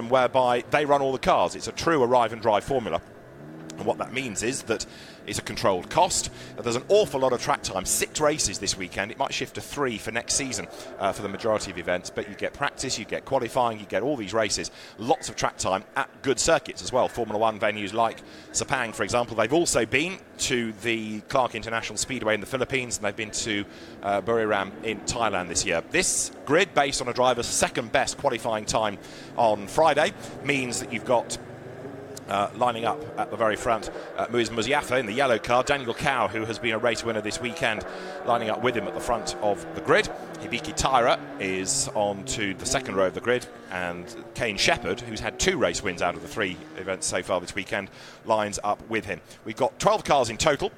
whereby they run all the cars. It's a true arrive and drive formula. And what that means is that it's a controlled cost. There's an awful lot of track time, 6 races this weekend. It might shift to 3 for next season for the majority of events, but you get practice, you get qualifying, you get all these races. Lots of track time at good circuits as well. Formula One venues like Sepang, for example. They've also been to the Clark International Speedway in the Philippines, and they've been to Buriram in Thailand this year. This grid, based on a driver's second best qualifying time on Friday, means that you've got lining up at the very front, Muiz Muziafa in the yellow car, Daniel Cow, who has been a race winner this weekend, lining up with him at the front of the grid. Hibiki Taira is on to the second row of the grid, and Kane Shepherd, who's had 2 race wins out of the 3 events so far this weekend, lines up with him. We've got 12 cars in total.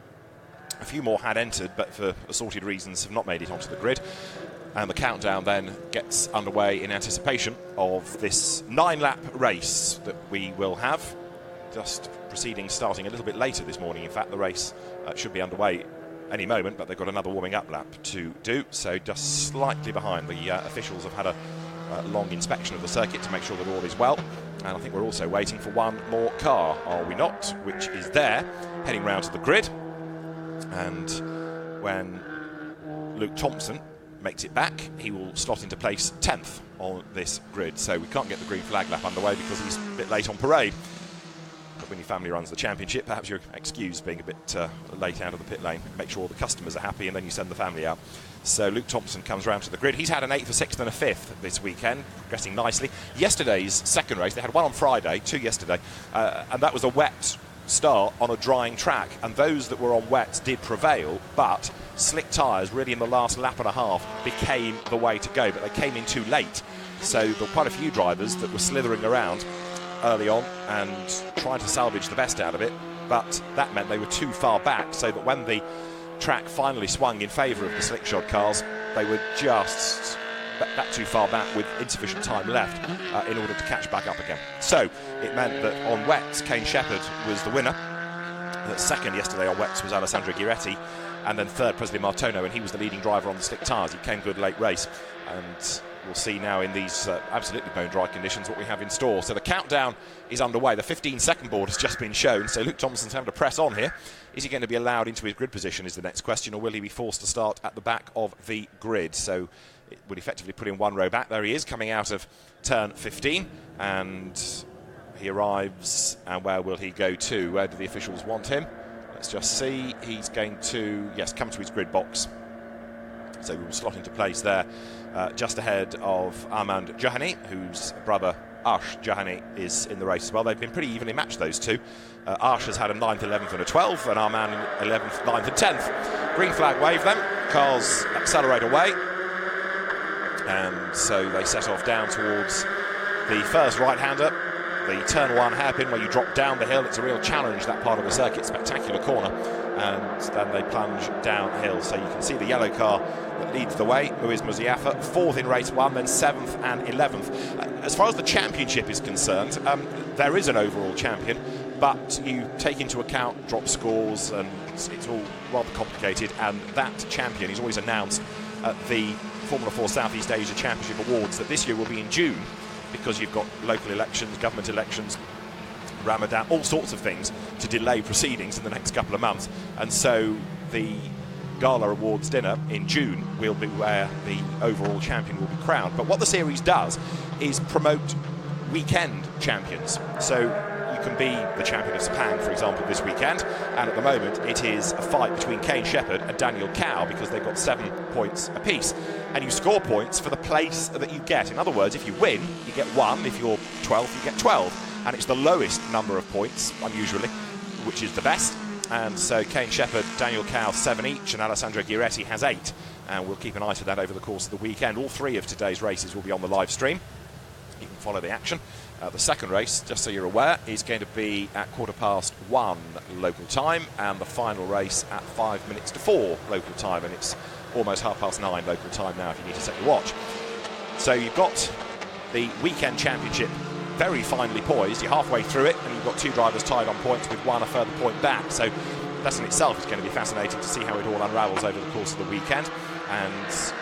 A few more had entered, but for assorted reasons have not made it onto the grid. And the countdown then gets underway in anticipation of this 9-lap race that we will have. Just proceedings starting a little bit later this morning. In fact, the race should be underway any moment, but they've got another warming up lap to do, so just slightly behind. The officials have had a long inspection of the circuit to make sure that all is well, and I think we're also waiting for one more car, are we not, which is there, heading round to the grid. And when Luke Thompson makes it back, he will slot into place 10th on this grid, so we can't get the green flag lap underway because he's a bit late on parade. But when your family runs the championship, perhaps you're excused being a bit late out of the pit lane. Make sure all the customers are happy, and then you send the family out. So Luke Thompson comes round to the grid. He's had an 8th, a 6th and a 5th this weekend, progressing nicely. Yesterday's second race, they had one on Friday, 2 yesterday, and that was a wet start on a drying track, and those that were on wets did prevail, but slick tyres really in the last lap and a half became the way to go, but they came in too late. So there were quite a few drivers that were slithering around early on and trying to salvage the best out of it, but that meant they were too far back, so that when the track finally swung in favour of the slickshod cars, they were just that too far back with insufficient time left in order to catch back up again. So it meant that on wets, Kane Shepherd was the winner. The second yesterday on wets was Alessandro Ghiretti, and then third Presley Martono, and he was the leading driver on the slick tyres. He came good late race, and we'll see now in these absolutely bone dry conditions what we have in store. So the countdown is underway. The 15-second board has just been shown, so Luke Thompson's having to press on here. Is he going to be allowed into his grid position is the next question, or will he be forced to start at the back of the grid? So it would effectively put him one row back. There he is, coming out of turn 15, and he arrives, and where will he go to? Where do the officials want him? Let's just see. He's going to, yes, come to his grid box. So we will slot into place there, just ahead of Armand Johani, whose brother Ash Johani is in the race as well. They've been pretty evenly matched, those two. Ash has had a 9th, 11th and a 12th, and Armand 11th, 9th and 10th. Green flag wave them. Cars accelerate away. And so they set off down towards the first right-hander, the turn 1 hairpin where you drop down the hill. It's a real challenge, that part of the circuit, spectacular corner. And then they plunge downhill. So you can see the yellow car that leads the way, Muiz Muziafa, 4th in race 1, then 7th and 11th. As far as the championship is concerned, there is an overall champion, but you take into account drop scores, and it's all rather complicated, and that champion is always announced at the Formula 4 Southeast Asia Championship Awards, that this year will be in June, because you've got local elections, government elections, Ramadan, all sorts of things to delay proceedings in the next couple of months. And so the Gala Awards dinner in June will be where the overall champion will be crowned. But what the series does is promote weekend champions. So you can be the champion of Sepang, for example, this weekend, and at the moment it is a fight between Kane Shepherd and Daniel Cow, because they've got 7 points apiece. And you score points for the place that you get. In other words, if you win, you get 1. If you're 12th, you get 12. And it's the lowest number of points, unusually, which is the best. And so Kane Shepherd, Daniel Cow, 7 each, and Alessandro Ghiretti has 8. And we'll keep an eye to that over the course of the weekend. All 3 of today's races will be on the live stream. You can follow the action. The second race, just so you're aware, is going to be at 1:15 local time, and the final race at 5 minutes to 4 local time, and it's almost 9:30 local time now if you need to set your watch. So you've got the weekend championship very finely poised. You're halfway through it, and you've got 2 drivers tied on points with 1 a further point back. So that in itself is going to be fascinating to see how it all unravels over the course of the weekend. And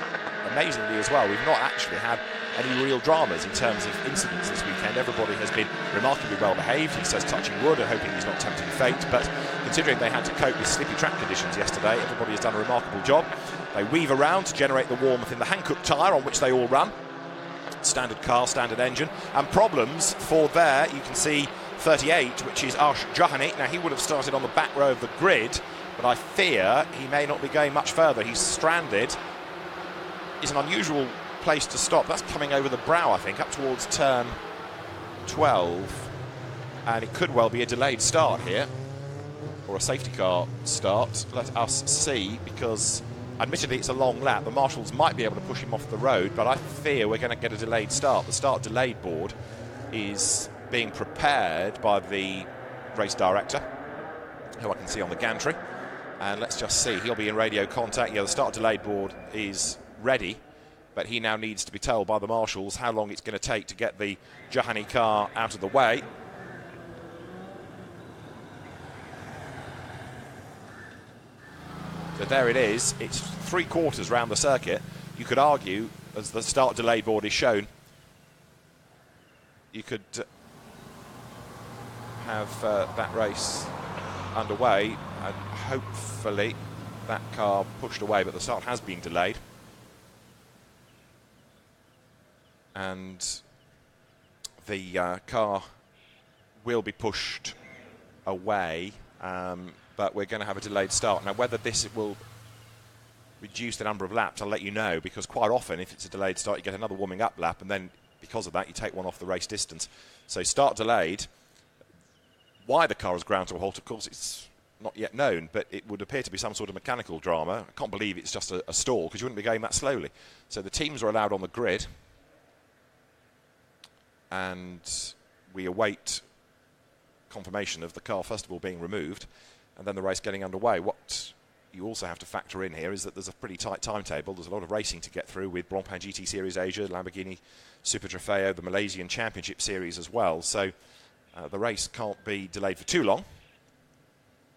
amazingly as well, we've not actually had any real dramas in terms of incidents this weekend. Everybody has been remarkably well behaved. He says touching wood and hoping he's not tempting fate, but considering they had to cope with slippy track conditions yesterday, everybody has done a remarkable job. They weave around to generate the warmth in the Hankook tyre on which they all run. Standard car, standard engine, and problems for there, you can see 38, which is Arsh Johani. Now he would have started on the back row of the grid, but I fear he may not be going much further. He's stranded. It's an unusual place to stop. That's coming over the brow, I think, up towards turn 12, and it could well be a delayed start here, or a safety car start. Let us see, because admittedly it's a long lap. The marshals might be able to push him off the road, but I fear we're going to get a delayed start. The start delayed board is being prepared by the race director, who I can see on the gantry, and let's just see. He'll be in radio contact. Yeah, the start delayed board is ready, but he now needs to be told by the marshals how long it's going to take to get the Johani car out of the way. So there it is. It's 3/4 round the circuit. You could argue, as the start delay board is shown, you could have that race underway, and hopefully that car pushed away, but the start has been delayed. And the car will be pushed away, but we're going to have a delayed start. Now, whether this will reduce the number of laps, I'll let you know, because quite often, if it's a delayed start, you get another warming up lap, and then because of that, you take one off the race distance. So start delayed. Why the car has ground to a halt, of course, it's not yet known, but it would appear to be some sort of mechanical drama. I can't believe it's just a stall, because you wouldn't be going that slowly. So the teams are allowed on the grid, and we await confirmation of the car first of all being removed, and then the race getting underway. What you also have to factor in here is that there's a pretty tight timetable. There's a lot of racing to get through with Blancpain GT Series Asia, Lamborghini Super Trofeo, the Malaysian Championship Series as well. So the race can't be delayed for too long,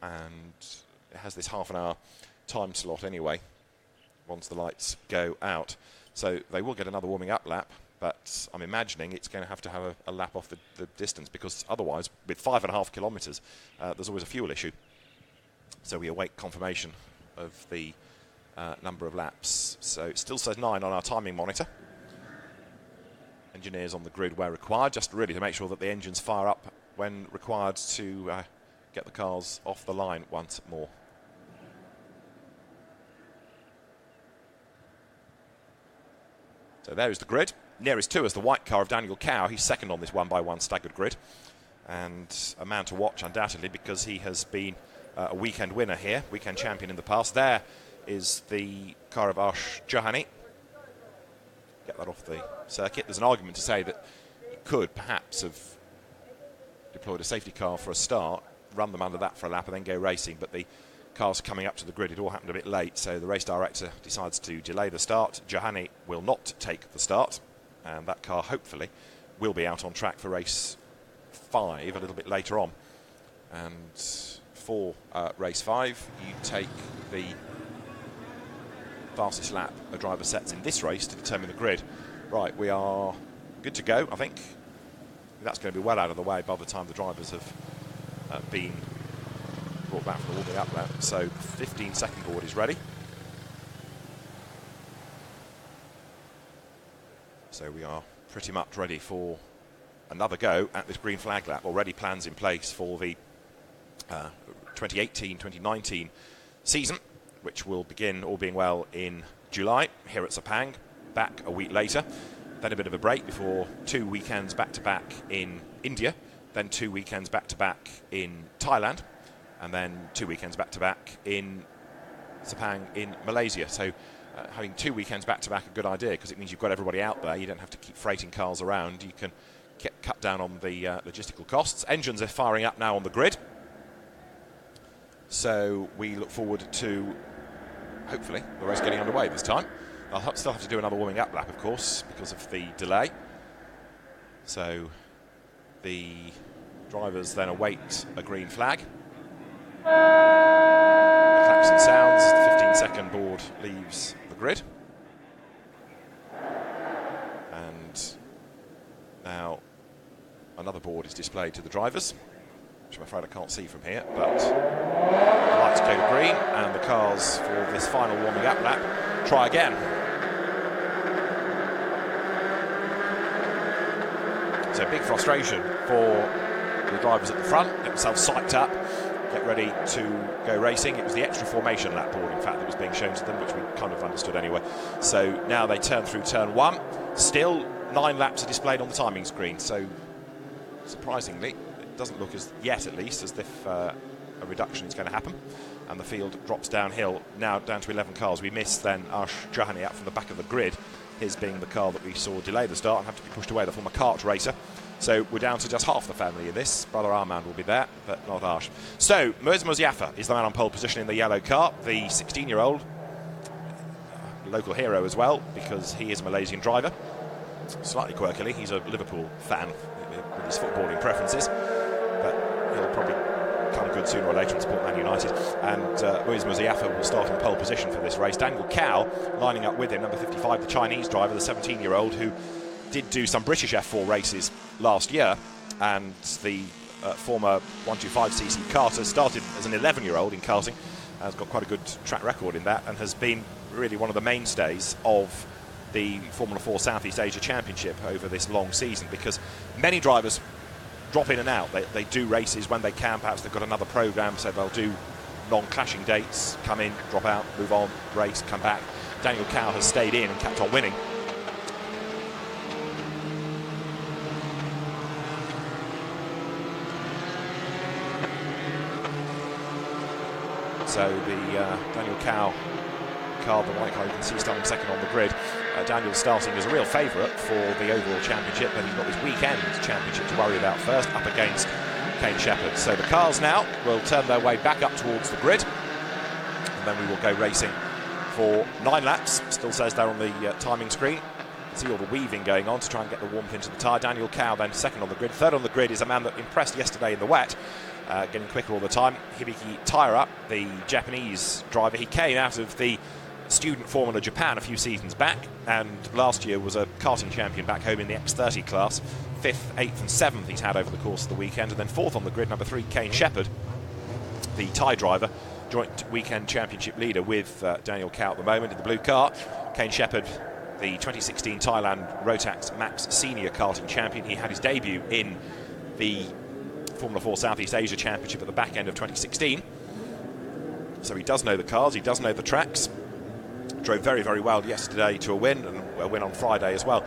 and it has this half an hour time slot anyway once the lights go out. So they will get another warming up lap, but I'm imagining it's going to have a lap off the distance, because otherwise, with 5.5 kilometres, there's always a fuel issue. So we await confirmation of the number of laps. So it still says 9 on our timing monitor. Engineers on the grid where required, just really to make sure that the engines fire up when required to get the cars off the line once more. So there is the grid. Nearest to us, the white car of Daniel Cow. He's second on this 1x1 staggered grid, and a man to watch undoubtedly, because he has been a weekend winner here, weekend champion in the past. There is the car of Arsh Johani. Get that off the circuit. There's an argument to say that he could perhaps have deployed a safety car for a start, run them under that for a lap, and then go racing, but the cars coming up to the grid, it all happened a bit late, so the race director decides to delay the start. Johani will not take the start, and that car hopefully will be out on track for race 5 a little bit later on. And for race 5, you take the fastest lap a driver sets in this race to determine the grid. Right, we are good to go, I think. That's going to be well out of the way by the time the drivers have been brought back from the warming up lap. So 15-second board is ready. So we are pretty much ready for another go at this green flag lap. Already plans in place for the 2018-2019 season, which will begin, all being well, in July here at Sepang. Back a week later, then a bit of a break before 2 weekends back-to-back in India, then 2 weekends back-to-back in Thailand, and then 2 weekends back-to-back in Sepang in Malaysia. So having 2 weekends back-to-back a good idea, because it means you've got everybody out there. You don't have to keep freighting cars around. You can cut down on the logistical costs. Engines are firing up now on the grid. So we look forward to, hopefully, the race getting underway this time. I'll still have to do another warming up lap, of course, because of the delay. So the drivers then await a green flag. The klaxon sounds, the 15-second board leaves the grid. And another board is displayed to the drivers, which I'm afraid I can't see from here, but the lights go to green and the cars for this final warming up lap try again. So big frustration for the drivers at the front, get themselves psyched up, get ready to go racing. It was the extra formation lap board, in fact, that was being shown to them, which we kind of understood anyway. So now they turn through turn 1. Still 9 laps are displayed on the timing screen, so surprisingly it doesn't look, as yet at least, as if a reduction is going to happen, and the field drops downhill now down to 11 cars. We miss then Ash Jahani out from the back of the grid, his being the car that we saw delay the start and have to be pushed away, the former kart racer. So we're down to just half the family in this. Brother Armand will be there, but not Ash. So Moez Moziafa is the man on pole position in the yellow car, the 16-year-old, local hero as well, because he is a Malaysian driver. Slightly quirkily, he's a Liverpool fan with his footballing preferences, but he'll probably come good sooner or later and support Man United. And Moez Moziafa will start in pole position for this race. Daniel Cao lining up with him, number 55, the Chinese driver, the 17-year-old, who did do some British F4 races last year, and the former 125cc karter started as an 11-year-old in karting, has got quite a good track record in that, and has been really one of the mainstays of the Formula 4 Southeast Asia Championship over this long season, because many drivers drop in and out. They do races when they can, perhaps they've got another programme, so they'll do non-clashing dates, come in, drop out, move on, race, come back. Daniel Cao has stayed in and kept on winning. So the Daniel Cao car, the white car, you can see starting second on the grid. Daniel's starting as a real favourite for the overall championship, but he's got this weekend's championship to worry about first, up against Kane Shepherd. So the cars now will turn their way back up towards the grid, and then we will go racing for 9 laps. Still says there on the timing screen. See all the weaving going on to try and get the warmth into the tyre. Daniel Cao then second on the grid. Third on the grid is a man that impressed yesterday in the wet, getting quicker all the time. Hibiki Taira, the Japanese driver. He came out of the student Formula Japan a few seasons back, and last year was a karting champion back home in the X30 class. 5th, 8th and 7th he's had over the course of the weekend, and then 4th on the grid, number 3, Kane Shepherd, the Thai driver, joint weekend championship leader with Daniel Cao at the moment in the blue car. Kane Shepherd, the 2016 Thailand Rotax Max Senior karting champion. He had his debut in the Formula 4 Southeast Asia Championship at the back end of 2016. So he does know the cars, he does know the tracks. Drove very, very well yesterday to a win, and a win on Friday as well.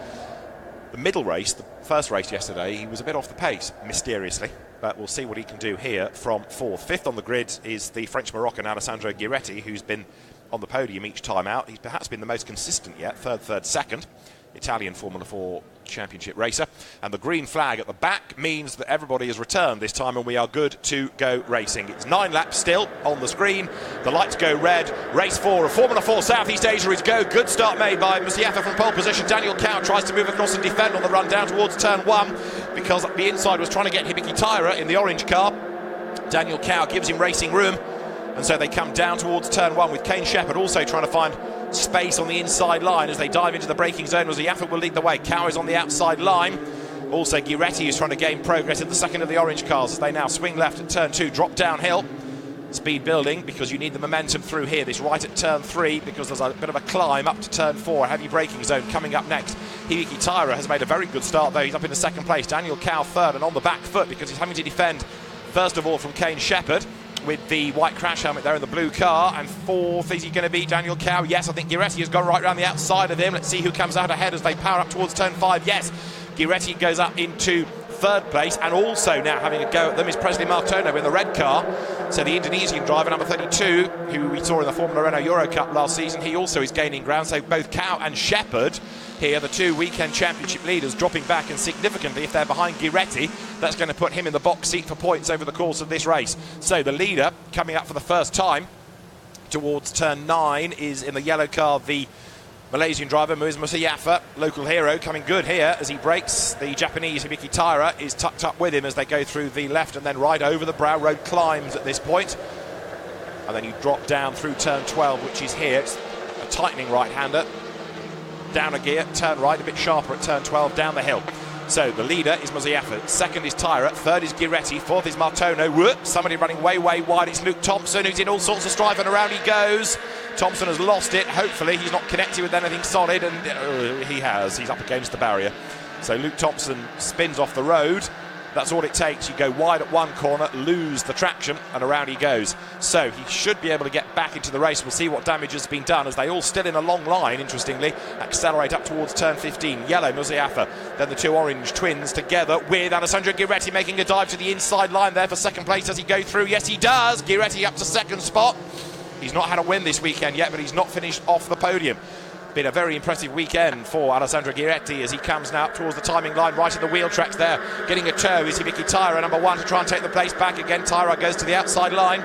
The middle race, the first race yesterday, he was a bit off the pace, mysteriously, but we'll see what he can do here from 4th. 5th on the grid is the French-Moroccan Alessandro Ghiretti, who's been on the podium each time out. He's perhaps been the most consistent yet, 3rd, 2nd. Italian Formula 4 Championship racer. And the green flag at the back means that everybody has returned this time and we are good to go racing. It's 9 laps still on the screen. The lights go red. Race 4 of Formula 4 Southeast Asia is go. Good start made by Moziafa from pole position. Daniel Cao tries to move across and defend on the run down towards turn 1 because the inside was trying to get Hibiki Taira in the orange car. Daniel Cao gives him racing room, and so they come down towards turn 1 with Kane Shepherd also trying to find space on the inside line as they dive into the braking zone. Moziafa will lead the way. Cao is on the outside line. Also Ghiretti is trying to gain progress in the second of the orange cars as they now swing left at turn 2, drop downhill. Speed building because you need the momentum through here. This right at turn 3 because there's a bit of a climb up to turn 4. A heavy braking zone coming up next. Hibiki Taira has made a very good start though. He's up in the second place. Daniel Cao third and on the back foot because he's having to defend first of all from Kane Shepherd with the white crash helmet there in the blue car. And 4th, is he going to beat Daniel Cao? Yes, I think Ghiretti has gone right around the outside of him. Let's see who comes out ahead as they power up towards turn 5. Yes, Ghiretti goes up into 3rd place, and also now having a go at them is Presley Martono in the red car. So the Indonesian driver, number 32, who we saw in the Formula Renault Euro Cup last season, he also is gaining ground. So both Cao and Shepherd here, the 2 weekend championship leaders, dropping back, and significantly if they're behind Ghiretti, that's going to put him in the box seat for points over the course of this race. So the leader coming up for the first time towards turn 9 is in the yellow car, the Malaysian driver Moez Moziafa, local hero, coming good here as he brakes. The Japanese Hibiki Taira is tucked up with him as they go through the left and then right over the brow road climbs at this point. And then you drop down through turn 12, which is here. It's a tightening right-hander. Down a gear, turn right, a bit sharper at turn 12, down the hill. So the leader is Muziaffa, second is Tyra, third is Ghiretti, fourth is Martono. Whoop, somebody running way wide. It's Luke Thompson, who's in all sorts of strife, and around he goes. Thompson has lost it. Hopefully he's not connected with anything solid, and he has. He's up against the barrier. So Luke Thompson spins off the road. That's all it takes. You go wide at one corner, lose the traction, and around he goes. So he should be able to get back into the race. We'll see what damage has been done as they all still in a long line, interestingly, accelerate up towards turn 15. Yellow, Muziaffa, then the two orange twins together with Alessandro Ghiretti making a dive to the inside line there for second place. Does he go through? Yes, he does. Ghiretti up to second spot. He's not had a win this weekend yet, but he's not finished off the podium. Been a very impressive weekend for Alessandro Ghiretti as he comes now up towards the timing line, right at the wheel tracks there. Getting a tow is Hibiki Tyra, number one, to try and take the place back again. Tyra goes to the outside line.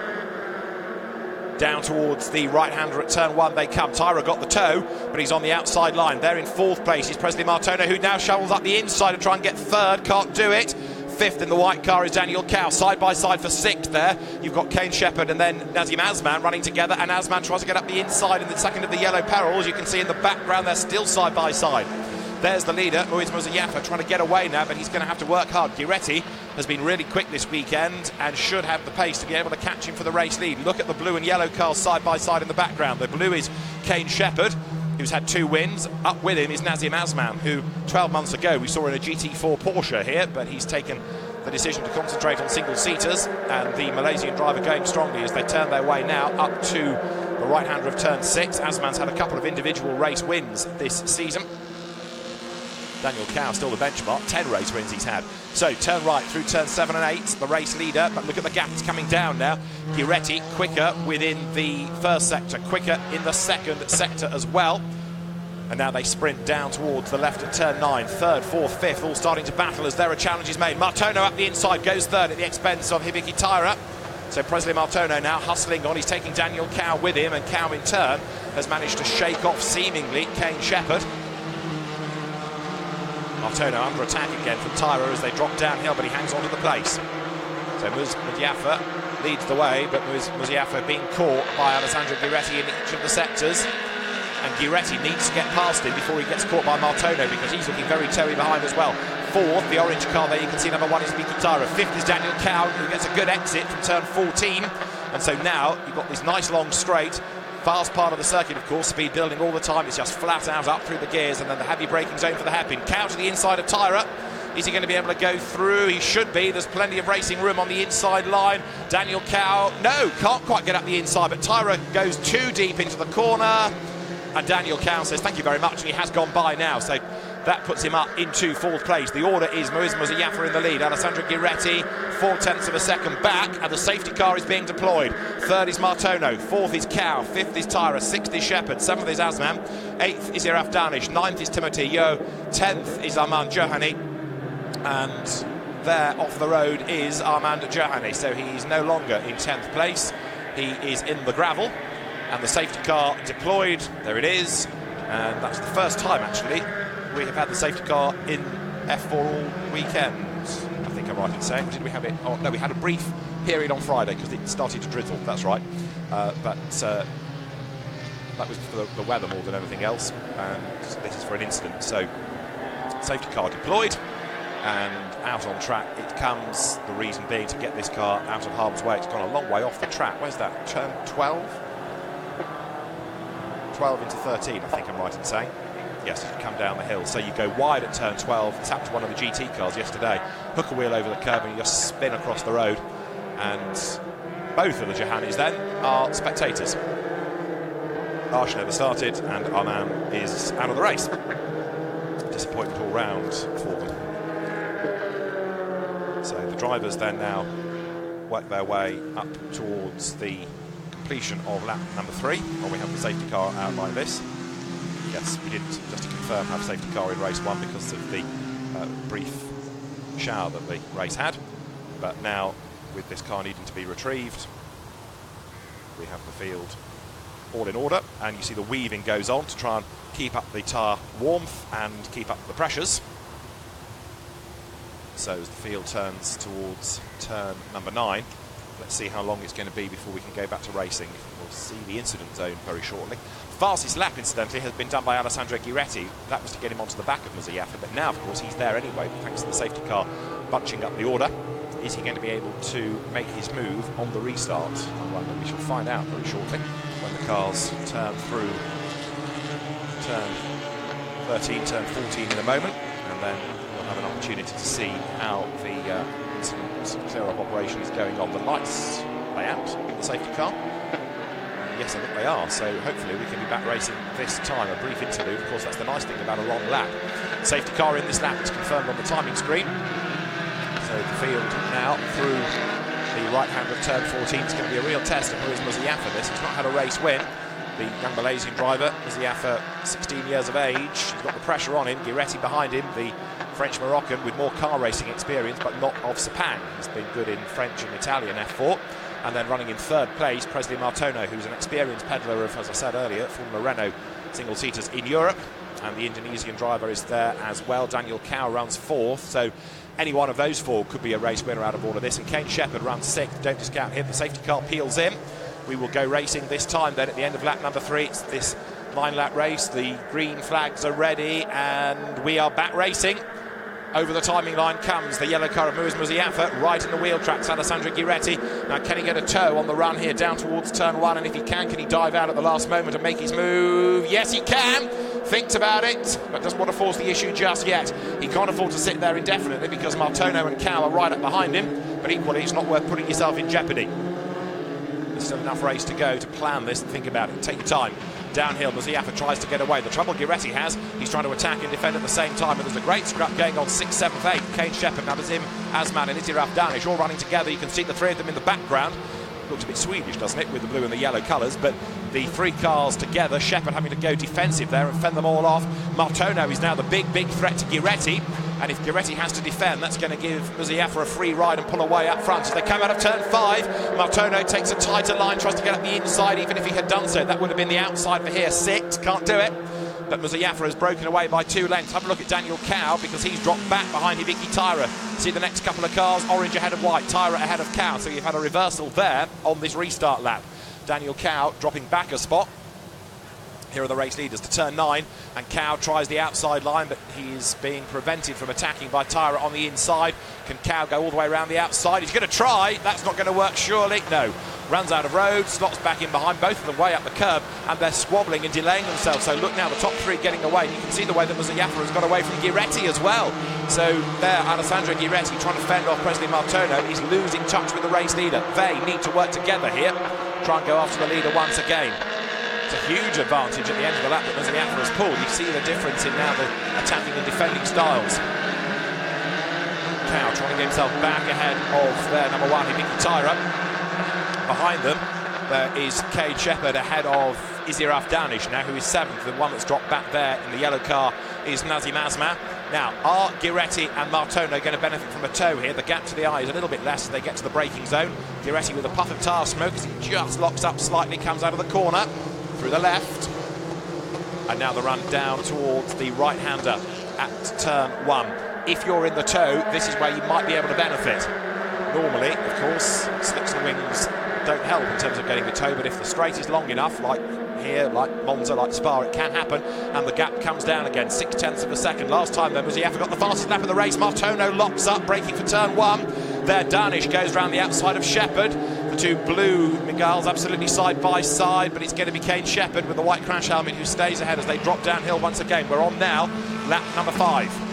Down towards the right-hander at turn one they come. Tyra got the tow, but he's on the outside line. There in fourth place is Presley Martono, who now shovels up the inside to try and get third. Can't do it. Fifth in the white car is Daniel Cow, side by side for sixth there. You've got Kane Shepherd and then Nazim Asman running together, and Asman tries to get up the inside in the second of the yellow perils. You can see in the background they're still side by side. There's the leader, who is Muziaffa, trying to get away now, but he's going to have to work hard. Ghiretti has been really quick this weekend and should have the pace to be able to catch him for the race lead. Look at the blue and yellow cars side by side in the background. The blue is Kane Shepherd, who's had 2 wins. Up with him is Nazim Asman, who 12 months ago we saw in a GT4 Porsche here, but he's taken the decision to concentrate on single-seaters, and the Malaysian driver going strongly as they turn their way now up to the right-hander of turn 6. Asman's had a couple of individual race wins this season. Daniel Cow still the benchmark, 10 race wins he's had. So turn right through turn 7 and 8, the race leader, but look at the gap, it's coming down now. Ghiretti quicker within the first sector, quicker in the second sector as well. And now they sprint down towards the left at turn 9. Third, fourth, fifth, all starting to battle as there are challenges made. Martono up the inside, goes third at the expense of Hibiki Tyra. So Presley Martono now hustling on. He's taking Daniel Cow with him, and Cow in turn has managed to shake off, seemingly, Kane Shepherd. Martono under attack again from Tyra as they drop downhill, but he hangs on to the place. So Muziaffa leads the way, but Muziaffa being caught by Alessandro Ghiretti in each of the sectors. And Ghiretti needs to get past him before he gets caught by Martono, because he's looking very towy behind as well. Fourth, the orange car there, you can see number one is Hibiki Tyra. Fifth is Daniel Cow, who gets a good exit from turn 14. And so now you've got this nice long straight, fast part of the circuit, of course, speed building all the time. It's just flat out up through the gears, and then the heavy braking zone for the hairpin. Cow to the inside of Tyra. Is he going to be able to go through? He should be. There's plenty of racing room on the inside line. Daniel Cow, no, can't quite get up the inside, but Tyra goes too deep into the corner. And Daniel Cow says thank you very much, and he has gone by now, so that puts him up into fourth place. The order is Muziaffa in the lead, Alessandro Ghiretti 4/10 of a second back, and the safety car is being deployed. Third is Martono, fourth is Cow, fifth is Tyra, sixth is Shepherd, seventh is Asman, eighth is Iraf Danish, ninth is Timothy Yo, 10th is Armand Johani, and there off the road is Armand Johani, so he's no longer in 10th place. He is in the gravel, and the safety car deployed. There it is, and that's the first time actually we have had the safety car in F4 all weekend. I think I'm right in saying. Did we have it? Oh no, we had a brief period on Friday because it started to drizzle. That's right, but that was for the weather more than anything else, and this is for an incident. So safety car deployed and out on track it comes. The reason being to get this car out of harm's way. It's gone a long way off the track. Where's that? Turn 12? 12 into 13, I think I'm right in saying. Yes, you come down the hill. So you go wide at turn 12, tapped one of the GT cars yesterday, hook a wheel over the curb and you just spin across the road. And both of the Johannis then are spectators. Arsh never started and Arman is out of the race. Disappointment all round for them. So the drivers then now work their way up towards the completion of lap number 3, when we have the safety car out like this. Yes, we didn't, just to confirm, have safety car in race 1 because of the brief shower that the race had. But now, with this car needing to be retrieved, we have the field all in order, and you see the weaving goes on to try and keep up the tyre warmth and keep up the pressures. So as the field turns towards turn number 9, let's see how long it's going to be before we can go back to racing. We'll see the incident zone very shortly. fastest lap, incidentally, has been done by Alessandro Ghiretti. That was to get him onto the back of Muzayafa, but now, of course, he's there anyway, thanks to the safety car bunching up the order. Is he going to be able to make his move on the restart? Well, we shall find out very shortly when the cars turn through turn 13, turn 14 in a moment, and then we'll have an opportunity to see how the clear-up operation is going on. The lights lay out in the safety car. Yes, I think they are, so hopefully we can be back racing this time. A brief interlude, of course, that's the nice thing about a long lap. Safety car in this lap is confirmed on the timing screen. So the field now through the right hand of turn 14 is going to be a real test of Muzayafa. This, he's not had a race win. The young Malaysian driver, Muzayafa, 16 years of age. He's got the pressure on him. Ghiretti behind him, the French-Moroccan with more car racing experience, but not of Sepang. He's been good in French and Italian F4. And then running in third place, Presley Martono, who's an experienced peddler of, as I said earlier, Formula Renault single-seaters in Europe. And the Indonesian driver is there as well. Daniel Cow runs fourth. So any one of those four could be a race winner out of all of this. And Kane Shepherd runs sixth. Don't discount him. The safety car peels in. We will go racing this time then at the end of lap number 3. It's this 9-lap race. The green flags are ready and we are back racing. Over the timing line comes the yellow car of Muzayafa, right in the wheel tracks, Alessandro Ghiretti. Now, can he get a toe on the run here down towards turn 1? And if he can he dive out at the last moment and make his move? Yes, he can. Thinks about it, but doesn't want to force the issue just yet. He can't afford to sit there indefinitely because Martono and Cow are right up behind him, but equally it's not worth putting yourself in jeopardy. There's still enough race to go to plan this and think about it. Take your time. Downhill, Muzayafa tries to get away. The trouble Ghiretti has, he's trying to attack and defend at the same time, and there's a great scrap going on 6th, 7th, 8th. Kane Shepherd, Nazim Asman and Itiraf Danish all running together. You can see the three of them in the background. Looks a bit Swedish, doesn't it, with the blue and the yellow colours, but the three cars together, Shepherd having to go defensive there and fend them all off. Martono is now the big threat to Ghiretti, and if Ghiretti has to defend, that's going to give Muzayafa a free ride and pull away up front. As they come out of turn 5, Martono takes a tighter line, tries to get up the inside. Even if he had done so, that would have been the outside for here. 6, can't do it. But Muzayafa has broken away by 2 lengths. Have a look at Daniel Cow, because he's dropped back behind Hibiki Taira. See the next couple of cars, orange ahead of white, Taira ahead of Cow. So you've had a reversal there on this restart lap. Daniel Cow dropping back a spot. Here are the race leaders to turn 9, and Cow tries the outside line, but he's being prevented from attacking by Taira on the inside. Can Cow go all the way around the outside? He's going to try. That's not going to work, surely. No. Runs out of road, slots back in behind, both of them way up the curb, and they're squabbling and delaying themselves. So look now, the top 3 getting away. You can see the way that Muzayafa has got away from Ghiretti as well. So there, Alessandro Ghiretti trying to fend off Presley Martono. He's losing touch with the race leader. They need to work together here. Try and go after the leader once again. It's a huge advantage at the end of the lap that Muzayafa has pulled. You see the difference in now the attacking and defending styles. Cow trying to get himself back ahead of their number 1, Hibiki Taira. Behind them, there is Kane Shepherd ahead of Itiraf Danish now, who is 7th. The one that's dropped back there in the yellow car is Nazim Asma. Now, are Ghiretti and Martono going to benefit from a tow here? The gap to the eye is a little bit less as they get to the braking zone. Ghiretti with a puff of tar smoke as he just locks up slightly, comes out of the corner through the left. And now the run down towards the right-hander at turn 1. If you're in the tow, this is where you might be able to benefit. Normally, of course, slicks and wings don't help in terms of getting the tow, but if the straight is long enough, like here, like Monza, like Spa, it can happen, and the gap comes down again, 0.6 of a second. Last time, then, Muzayafa got the fastest lap of the race. Martono locks up, braking for turn 1. There, Danish goes round the outside of Shepherd. The two blue Miguel's absolutely side by side, but it's going to be Kane Shepherd with the white crash helmet who stays ahead as they drop downhill once again. We're on now, lap number 5.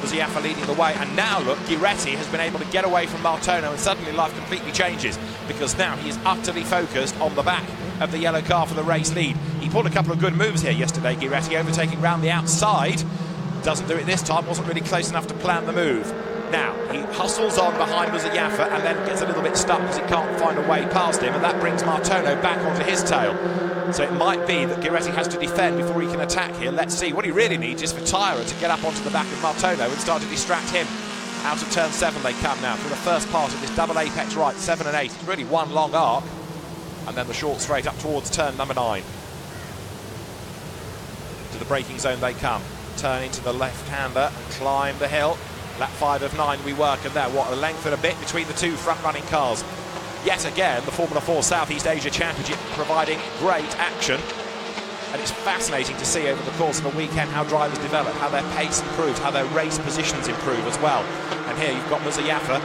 Muzayafa leading the way, and now look, Ghiretti has been able to get away from Martono, and suddenly life completely changes, because now he is utterly focused on the back of the yellow car for the race lead. He pulled a couple of good moves here yesterday, Ghiretti, overtaking round the outside. Doesn't do it this time, wasn't really close enough to plan the move. Now, he hustles on behind Muzayafa and then gets a little bit stuck because he can't find a way past him, and that brings Martono back onto his tail. So it might be that Ghiretti has to defend before he can attack here. Let's see. What he really needs is for Taira to get up onto the back of Martono and start to distract him. Out of turn 7 they come now through the first part of this double apex right, 7 and 8. It's really one long arc, and then the short straight up towards turn number 9. To the braking zone they come. Turn into the left-hander and climb the hill. Lap 5 of 9 we work, and there, what, a length and a bit between the two front-running cars. yet again, the Formula 4 Southeast Asia Championship providing great action. And it's fascinating to see over the course of a weekend how drivers develop, how their pace improves, how their race positions improve as well. And here you've got Muzayafa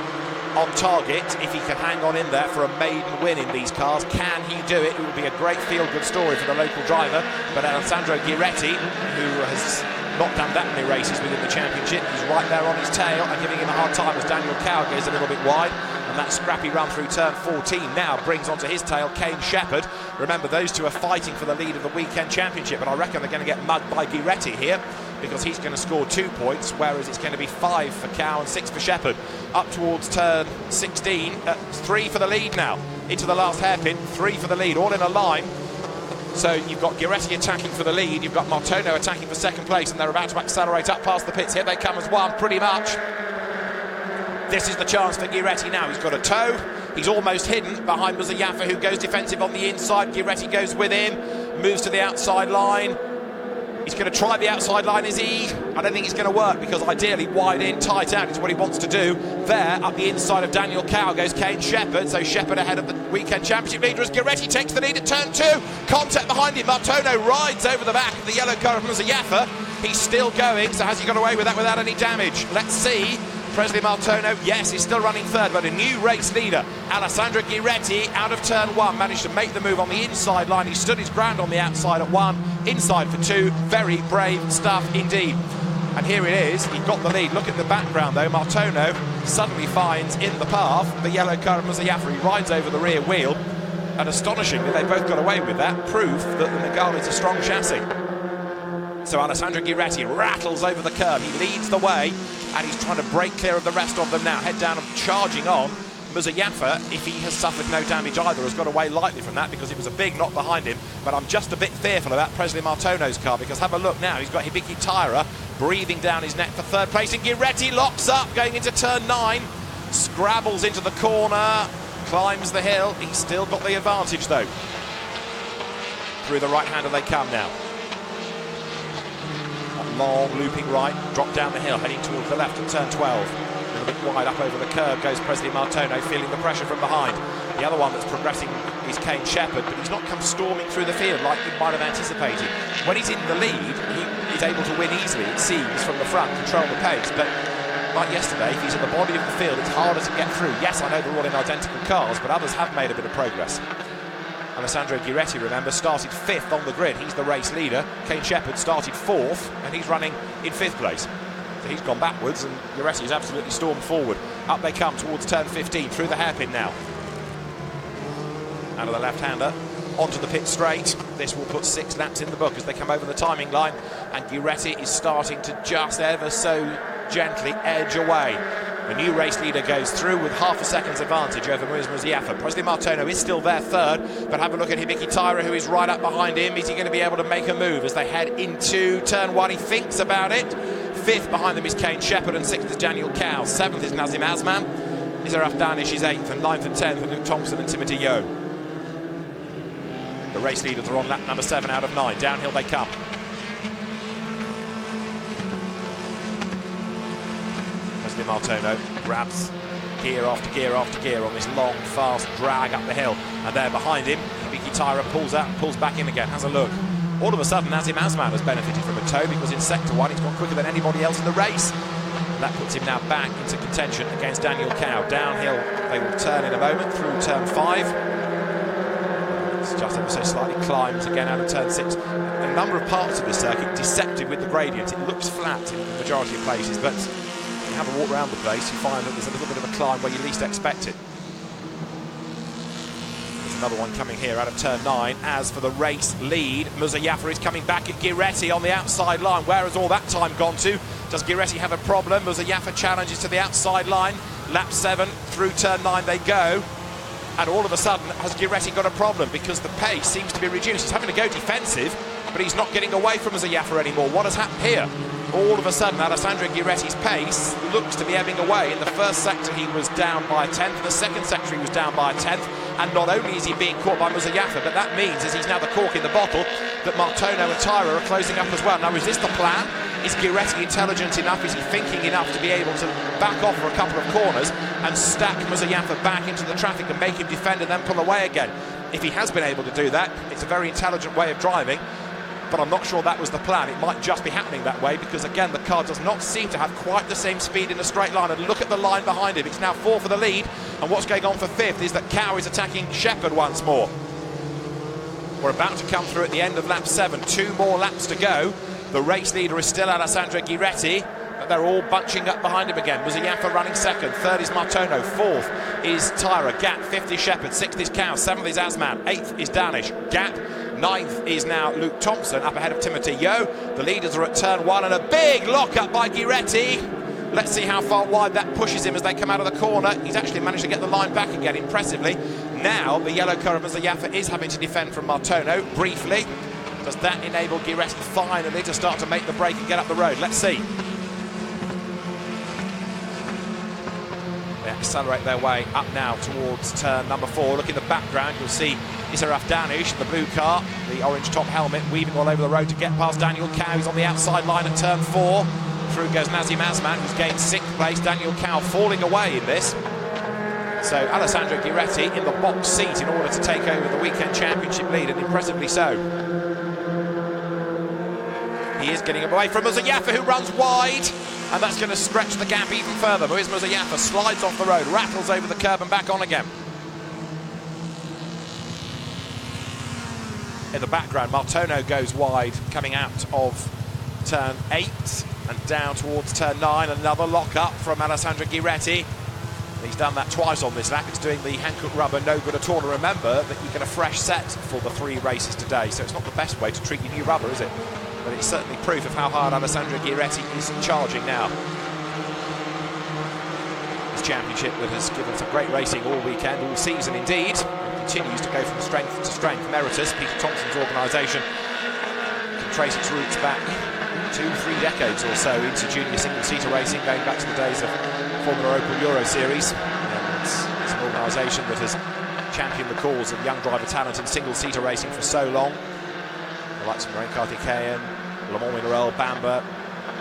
on target. If he can hang on in there for a maiden win in these cars, can he do it? It would be a great feel-good story for the local driver. But Alessandro Ghiretti, who has not done that many races within the championship, he's right there on his tail and giving him a hard time as Daniel Cow goes a little bit wide. And that scrappy run through turn 14 now brings onto his tail Kane Shepherd. Remember, those two are fighting for the lead of the weekend championship, but I reckon they're going to get mugged by Ghiretti here, because he's going to score 2 points, whereas it's going to be 5 for Cow and 6 for Shepherd. Up towards turn 16, 3 for the lead now. Into the last hairpin, 3 for the lead, all in a line. So you've got Ghiretti attacking for the lead, you've got Martono attacking for second place, and they're about to accelerate up past the pits. Here they come as one, pretty much. This is the chance for Ghiretti now. He's got a toe. He's almost hidden behind Muzayafa, who goes defensive on the inside. Ghiretti goes with him, moves to the outside line. He's going to try the outside line, is he? I don't think it's going to work, because ideally wide in, tight out is what he wants to do. There, up the inside of Daniel Cow goes Kane Shepherd, so Shepherd ahead of the weekend championship leader as Ghiretti takes the lead at turn 2. Contact behind him, Martono rides over the back of the yellow car of Muzayafa. He's still going, so has he got away with that without any damage? Let's see. Presley Martono, yes, he's still running third, but a new race leader, Alessandro Ghiretti, out of turn 1, managed to make the move on the inside line. He stood his ground on the outside at 1, inside for 2. Very brave stuff indeed. And here it is, he got the lead. Look at the background though. Martono suddenly finds in the path the yellow car of Muzayafa. He rides over the rear wheel, and astonishingly, they both got away with that. Proof that the Nagano is a strong chassis. So Alessandro Ghiretti rattles over the curb. He leads the way, and he's trying to break clear of the rest of them now. Head down and charging on. Muzayafa, if he has suffered no damage either, has got away lightly from that, because it was a big knock behind him. But I'm just a bit fearful about Presley Martono's car, because have a look now. He's got Hibiki Taira breathing down his neck for third place, and Ghiretti locks up going into turn 9. Scrabbles into the corner, climbs the hill. He's still got the advantage though. Through the right-hander they come now. Long looping right, drop down the hill, heading towards the left at turn 12. A little bit wide up over the curb goes Presley Martono, feeling the pressure from behind. The other one that's progressing is Kane Shepherd, but he's not come storming through the field like you might have anticipated. When he's in the lead, he is able to win easily, it seems, from the front, control the pace. But like yesterday, if he's at the body of the field, it's harder to get through. Yes, I know they're all in identical cars, but others have made a bit of progress. Alessandro Ghiretti, remember, started 5th on the grid. He's the race leader. Kane Shepherd started 4th, and he's running in 5th place. So he's gone backwards, and Ghiretti has absolutely stormed forward. Up they come towards turn 15, through the hairpin now. Out of the left-hander, onto the pit straight. This will put 6 laps in the book as they come over the timing line, and Ghiretti is starting to just ever so gently edge away. The new race leader goes through with half a second's advantage over Muzayafa. Presley Martono is still there third, but have a look at Hibiki Taira, who is right up behind him. Is he going to be able to make a move as they head into turn 1? He thinks about it. 5th behind them is Kane Shepherd, and 6th is Daniel Cow. 7th is Nazim Asman. Izaraf Danish is 8th, and 9th and 10th are Luke Thompson and Timothy Yo. The race leaders are on lap number 7 out of 9. Downhill they come. Martono grabs gear after gear after gear on this long, fast drag up the hill, and there behind him, Hibiki Taira pulls out and pulls back in again. Has a look. All of a sudden, Nazim Asman has benefited from a tow, because in sector 1 he's gone quicker than anybody else in the race. And that puts him now back into contention against Daniel Cow. Downhill they will turn in a moment through turn 5. It's just ever so slightly climbs again out of turn 6. A number of parts of this circuit deceptive with the gradient. It looks flat in the majority of places, but have a walk around the place, you find that there's a little bit of a climb where you least expect it. There's another one coming here out of turn 9. As for the race lead, Muzayafa is coming back at Ghiretti on the outside line. Where has all that time gone to? Does Ghiretti have a problem? Muzayafa challenges to the outside line. Lap 7, through turn 9 they go. And all of a sudden, has Ghiretti got a problem? Because the pace seems to be reduced. He's having to go defensive, but he's not getting away from Muzayafa anymore. What has happened here? All of a sudden, Alessandro Ghiretti's pace looks to be ebbing away. In the first sector, he was down by a 10th. In the second sector, he was down by a 10th. And not only is he being caught by Muzayafa, but that means, as he's now the cork in the bottle, that Martono and Taira are closing up as well. Now, is this the plan? Is Ghiretti intelligent enough? Is he thinking enough to be able to back off for a couple of corners and stack Muzayafa back into the traffic and make him defend and then pull away again? If he has been able to do that, it's a very intelligent way of driving, but I'm not sure that was the plan. It might just be happening that way because, again, the car does not seem to have quite the same speed in a straight line. And look at the line behind him. It's now 4 for the lead, and what's going on for 5th is that Cow is attacking Shepherd once more. We're about to come through at the end of lap 7. 2 more laps to go. The race leader is still Alessandro Ghiretti, but they're all bunching up behind him again. Muzayafa running 2nd, 3rd is Martono, 4th is Tyra, Gap, 5th is Shepherd, 6th is Cow, 7th is Asman, 8th is Danish, Gap, 9th is now Luke Thompson, up ahead of Timothy Yo. The leaders are at turn 1, and a big lock-up by Ghiretti. Let's see how far wide that pushes him as they come out of the corner. He's actually managed to get the line back again, impressively. Now, the yellow car of Muzayafa is having to defend from Martono, briefly. Does that enable Ghiretti finally to start to make the break and get up the road? Let's see. They accelerate their way up now towards turn number 4. Look in the background, you'll see Isaraf Danish, the blue car, the orange top helmet, weaving all over the road to get past Daniel Cow. He's on the outside line at turn 4. Through goes Nazim Asman, who's gained 6th place. Daniel Cow falling away in this. So Alessandro Ghiretti in the box seat in order to take over the weekend championship lead, and impressively so. He is getting away from Muzayafa, who runs wide, and that's going to stretch the gap even further. But here's Muzayafa, slides off the road, rattles over the curb and back on again. In the background, Martono goes wide, coming out of turn 8 and down towards turn 9. Another lock-up from Alessandro Ghiretti. He's done that twice on this lap. It's doing the Hankook rubber no good at all. And remember that you get a fresh set for the 3 races today, so it's not the best way to treat your new rubber, is it? But it's certainly proof of how hard Alessandro Ghiretti is charging now. This championship that has given some great racing all weekend, all season indeed, and continues to go from strength to strength. Meritus, Peter Thompson's organisation, can trace its roots back 2-3 decades or so into junior single-seater racing, going back to the days of Formula Opel Euro Series. And it's an organisation that has championed the cause of young driver talent in single-seater racing for so long. The likes of Maren Karthikeyan, Lamont Mineral, Bamba,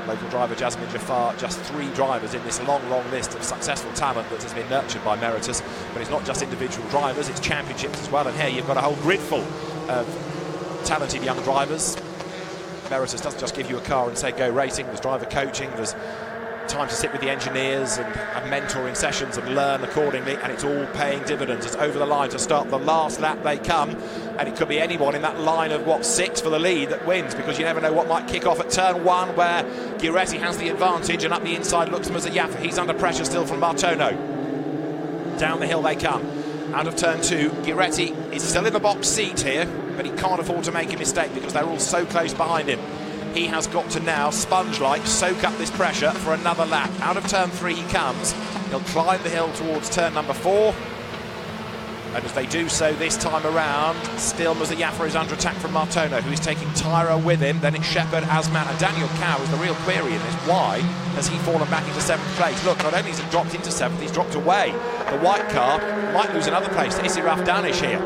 local driver Jasmine Jafar, just 3 drivers in this long, long list of successful talent that has been nurtured by Meritus. But it's not just individual drivers, it's championships as well. And here you've got a whole grid full of talented young drivers. Meritus doesn't just give you a car and say go racing. There's driver coaching, there's time to sit with the engineers and have mentoring sessions and learn accordingly, and it's all paying dividends. It's over the line to start the last lap they come, and it could be anyone in that line of 6 for the lead that wins, because you never know what might kick off at turn 1, where Ghiretti has the advantage, and up the inside looks Muzayafa. He's under pressure still from Martono. Down the hill they come. Out of turn 2, Ghiretti is still in the box seat here, but he can't afford to make a mistake because they're all so close behind him. He has got to now, sponge-like, soak up this pressure for another lap. Out of turn 3 he comes. He'll climb the hill towards turn number 4. And as they do so this time around, still Muzayafa is under attack from Martono, who is taking Tyra with him. Then it's Shepherd, Asman, and Daniel Cow is the real query in this. Why has he fallen back into 7th place? Look, not only has he dropped into 7th, he's dropped away. The white car might lose another place to Isiraf Danish here.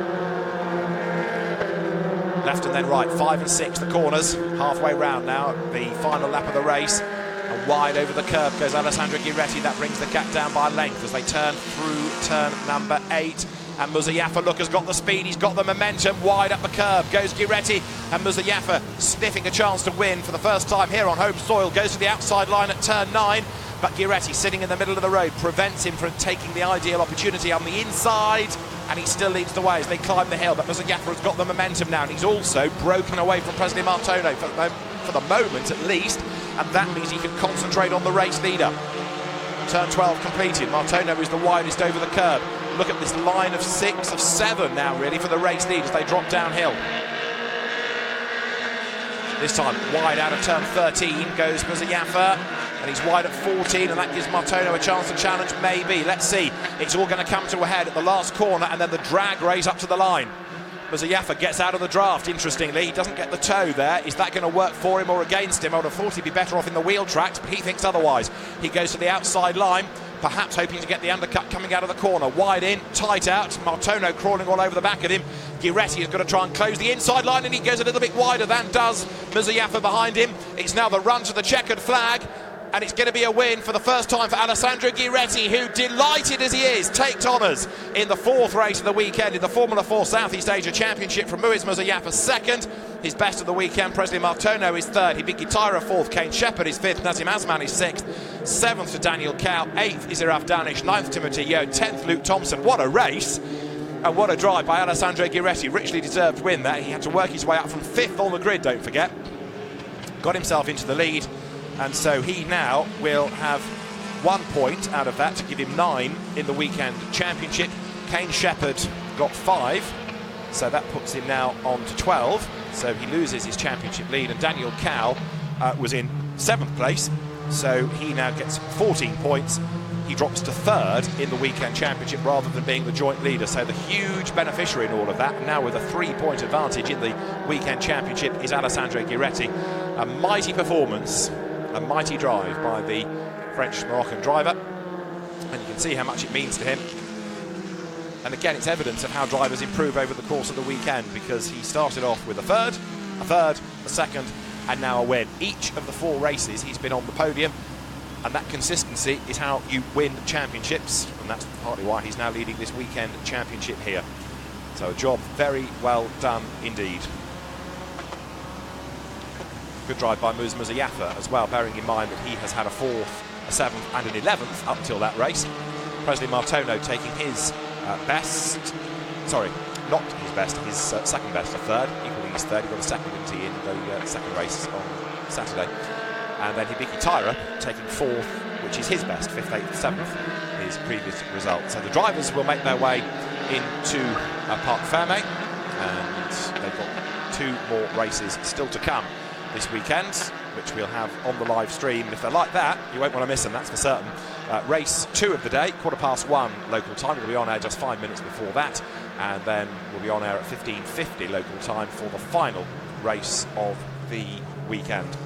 Left and then right, 5 and 6, the corners, halfway round now, the final lap of the race. And wide over the curb goes Alessandro Ghiretti. That brings the gap down by length as they turn through turn number 8. And Muzayafa, look, has got the speed, he's got the momentum. Wide up the curb goes Ghiretti, and Muzayafa sniffing a chance to win for the first time here on home soil. Goes to the outside line at turn 9, but Ghiretti, sitting in the middle of the road, prevents him from taking the ideal opportunity on the inside, and he still leads the way as they climb the hill. But Muzayafa has got the momentum now, and he's also broken away from Presley Martono for the moment at least, and that means he can concentrate on the race leader. Turn 12 completed. Martono is the widest over the curb. Look at this line of 6, of 7 now really for the race lead as they drop downhill. This time wide out of turn 13 goes Muzayafa, and he's wide at 14, and that gives Martono a chance to challenge, maybe. Let's see. It's all going to come to a head at the last corner, and then the drag race up to the line. Muzayafa gets out of the draft, interestingly. He doesn't get the toe there. Is that going to work for him or against him? I would have thought he'd be better off in the wheel tracks, but he thinks otherwise. He goes to the outside line, perhaps hoping to get the undercut coming out of the corner. Wide in, tight out. Martono crawling all over the back of him. Ghiretti has got to try and close the inside line, and he goes a little bit wider. That does Muzayafa behind him. It's now the run to the checkered flag, and it's going to be a win for the first time for Alessandro Ghiretti, who, delighted as he is, takes honours in the fourth race of the weekend in the Formula 4 Southeast Asia Championship from Muiz Muzayafa second. His best of the weekend, Presley Martono, is third. Hibiki Tyra fourth. Kane Shepherd is fifth. Nazim Asman is sixth. Seventh to Daniel Cow. Eighth is Iraf Danish. Ninth Timothy Yo. 10th Luke Thompson. What a race! And what a drive by Alessandro Ghiretti. Richly deserved win there. He had to work his way up from fifth on the grid, don't forget. Got himself into the lead. And so he now will have 1 point out of that to give him 9 in the weekend championship. Kane Shepherd got 5, so that puts him now on to 12. So he loses his championship lead. And Daniel Cow was in 7th place, so he now gets 14 points. He drops to 3rd in the weekend championship rather than being the joint leader. So the huge beneficiary in all of that, now with a 3-point advantage in the weekend championship, is Alessandro Ghiretti. A mighty performance. A mighty drive by the French-Moroccan driver, and you can see how much it means to him. And again, it's evidence of how drivers improve over the course of the weekend, because he started off with a third, a second, and now a win. Each of the 4 races he's been on the podium, and that consistency is how you win championships, and that's partly why he's now leading this weekend championship here. So a job very well done indeed. Good drive by Muiz Muzayafa as well, bearing in mind that he has had a 4th, a 7th and an 11th up until that race. Presley Martono taking his best, sorry, not his best, his second best, a third, equaling his third. He got a second in the second race on Saturday. And then Hibiki Tyra taking 4th, which is his best, 5th, 8th, 7th, his previous result. So the drivers will make their way into Parc Fermé, and they've got 2 more races still to come this weekend, which we'll have on the live stream. And if they're like that, you won't want to miss them, that's for certain. Race 2 of the day, 1:15 local time. We'll be on air just 5 minutes before that, and then we'll be on air at 15:50 local time for the final race of the weekend.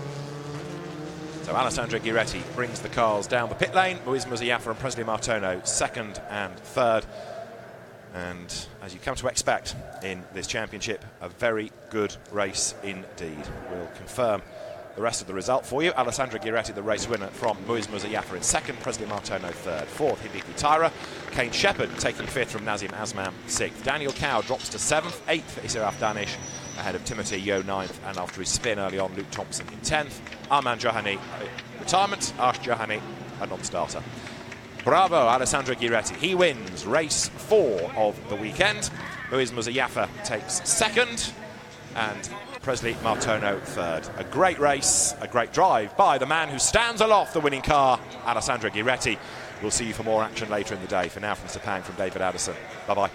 So Alessandro Ghiretti brings the cars down the pit lane. Muiz Muzayafa and Presley Martono 2nd and 3rd. And as you come to expect in this championship, a very good race indeed. We'll confirm the rest of the result for you. Alessandro Ghiretti, the race winner, from Muiz Muzayafa in 2nd, Presley Martono 3rd, 4th Hibiki Tyra, Kane Shepherd taking 5th from Nazim Asman 6th. Daniel Cow drops to 7th, 8th is Iraf Danish, ahead of Timothy Yo 9th, and after his spin early on, Luke Thompson in 10th. Arman Johani, retirement, Ash Johani, a non-starter. Bravo, Alessandro Ghiretti. He wins race 4 of the weekend. Muiz Muzayafa takes 2nd, and Presley Martono 3rd. A great race, a great drive by the man who stands aloft the winning car, Alessandro Ghiretti. We'll see you for more action later in the day. For now, from Sepang, from David Addison. Bye-bye.